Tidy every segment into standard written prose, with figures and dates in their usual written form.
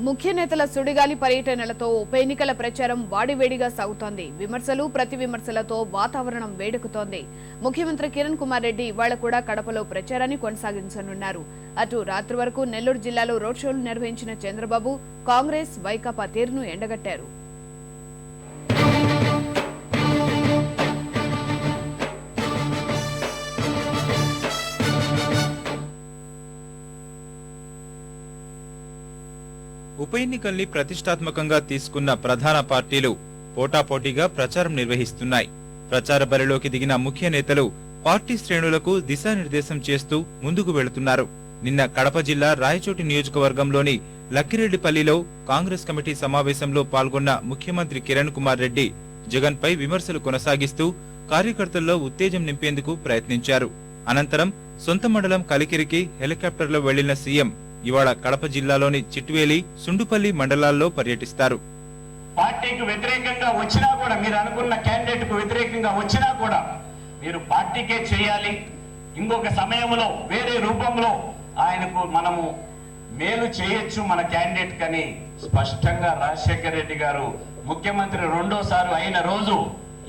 ముఖ్య నేతల సుడిగాలి పర్యటనలతో ఉప ఎన్నికల ప్రచారం వాడివేడిగా సాగుతోంది. విమర్శలు ప్రతి విమర్శలతో వాతావరణం వేడెక్కుతోంది. ముఖ్యమంత్రి కిరణ్ కుమార్ రెడ్డి ఇవాళ కూడా కడపలో ప్రచారాన్ని కొనసాగించనున్నారు. అటు రాత్రి వరకు నెల్లూరు జిల్లాలో రోడ్ షోలు నిర్వహించిన చంద్రబాబు కాంగ్రెస్ వైకాపా తీరును ఎండగట్టారు. ఉప ఎన్నికల్ని ప్రతిష్టాత్మకంగా తీసుకున్న ప్రధాన పార్టీలు పోటాపోటీగా ప్రచారం నిర్వహిస్తున్నాయి. ప్రచార బరిలోకి దిగిన ముఖ్య నేతలు పార్టీ శ్రేణులకు దిశానిర్దేశం చేస్తూ ముందుకు వెళుతున్నారు. నిన్న కడప జిల్లా రాయచోటి నియోజకవర్గంలోని లక్కిరెడ్డిపల్లిలో కాంగ్రెస్ కమిటీ సమావేశంలో పాల్గొన్న ముఖ్యమంత్రి కిరణ్ కుమార్ రెడ్డి జగన్ పై విమర్శలు కొనసాగిస్తూ కార్యకర్తల్లో ఉత్తేజం నింపేందుకు ప్రయత్నించారు. అనంతరం సొంత మండలం కలికిరికి హెలికాప్టర్లో వెళ్లిన సీఎం ఇవాళ కడప జిల్లాలోని చిట్వేలి, సుండుపల్లి మండలాల్లో పర్యటిస్తారు. పార్టీకి వ్యతిరేకంగా వచ్చినా కూడా, మీరు అనుకున్న క్యాండిడేట్ కు వ్యతిరేకంగా వచ్చినా కూడా మీరు పార్టీకే చేయాలి. ఇంకొక సమయంలో వేరే రూపంలో ఆయనకు మనము మేలు చేయొచ్చు మన క్యాండిడేట్ కని స్పష్టంగా రాజశేఖర రెడ్డి గారు ముఖ్యమంత్రి రెండోసారి అయిన రోజు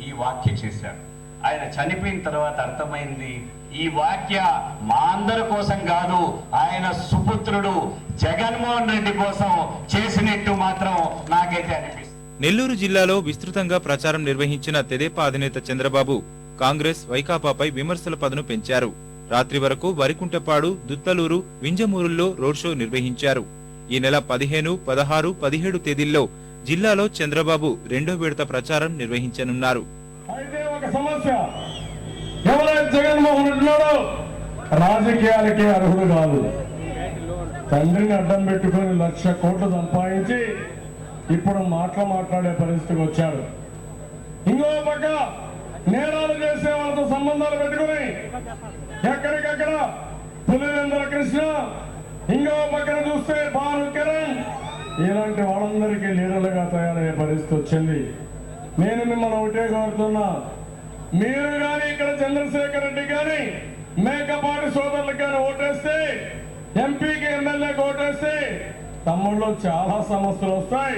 ఈ వ్యాఖ్య చేశారు. ఆయన చనిపోయిన తర్వాత అర్థమైంది ఈ వాక్య మా అందరి కోసం కాదు, ఆయన సుపుత్రుడు జగన్మోహన్ రెడ్డి కోసం చేసినట్టు మాత్రం నాకైతే అనిపిస్తుంది. నెల్లూరు జిల్లాలో విస్తృతంగా ప్రచారం నిర్వహించిన తెదేపా అధినేత చంద్రబాబు కాంగ్రెస్ వైకాపాపై విమర్శల పదును పెంచారు. రాత్రి వరకు వరికుంటపాడు, దుత్తలూరు, వింజమూరుల్లో రోడ్ షో నిర్వహించారు. ఈ నెల 15, 16, 17 తేదీల్లో జిల్లాలో చంద్రబాబు రెండో విడత ప్రచారం నిర్వహించనున్నారు. ఎవరైతే జగన్మోహన్ రెడ్డి ఉన్నాడో రాజకీయాలకే అర్హుడు కాదు. తండ్రిని అడ్డం పెట్టుకుని 1,00,000 కోట్లు సంపాదించి ఇప్పుడు మాట్లాడే పరిస్థితికి వచ్చాడు. ఇంకో పక్క నేరాలు చేసే వాళ్ళతో సంబంధాలు పెట్టుకుని ఎక్కడికక్కడ పులివెందుల కృష్ణ, ఇంకో పక్కన చూస్తే భాను కిరణ్, ఇలాంటి వాళ్ళందరికీ లీడర్లుగా తయారయ్యే పరిస్థితి వచ్చింది. నేను మిమ్మల్ని ఒకటే కోరుతున్నా, మీరు కానీ ఇక్కడ చంద్రశేఖర్ రెడ్డి కానీ మేకపాటి సోదరులకు కానీ ఓటేస్తే, ఎంపీకి ఎమ్మెల్యేకి ఓటేస్తే తమ్ముళ్ళు చాలా సమస్యలు వస్తాయి.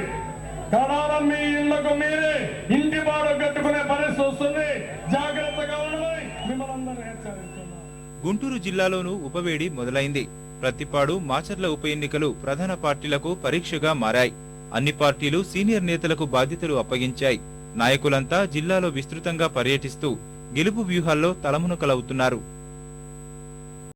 కడారం మీ ఇళ్లకు మీరే ఇంటి బాడు కట్టుకునే పరిస్థితి వస్తుంది. జాగ్రత్తగా ఉండమని మిమ్మల్ని అందరూ హెచ్చరిస్తున్నా. గుంటూరు జిల్లాలోనూ ఉపవేడి మొదలైంది. ప్రతిపాడు, మాచర్ల ఉప ఎన్నికలు ప్రధాన పార్టీలకు పరీక్షగా మారాయి. అన్ని పార్టీలు సీనియర్ నేతలకు బాధ్యతలు అప్పగించాయి. నాయకులంతా జిల్లాలో విస్తృతంగా పర్యటిస్తూ గెలుపు వ్యూహాల్లో తలమునకలవుతున్నారు.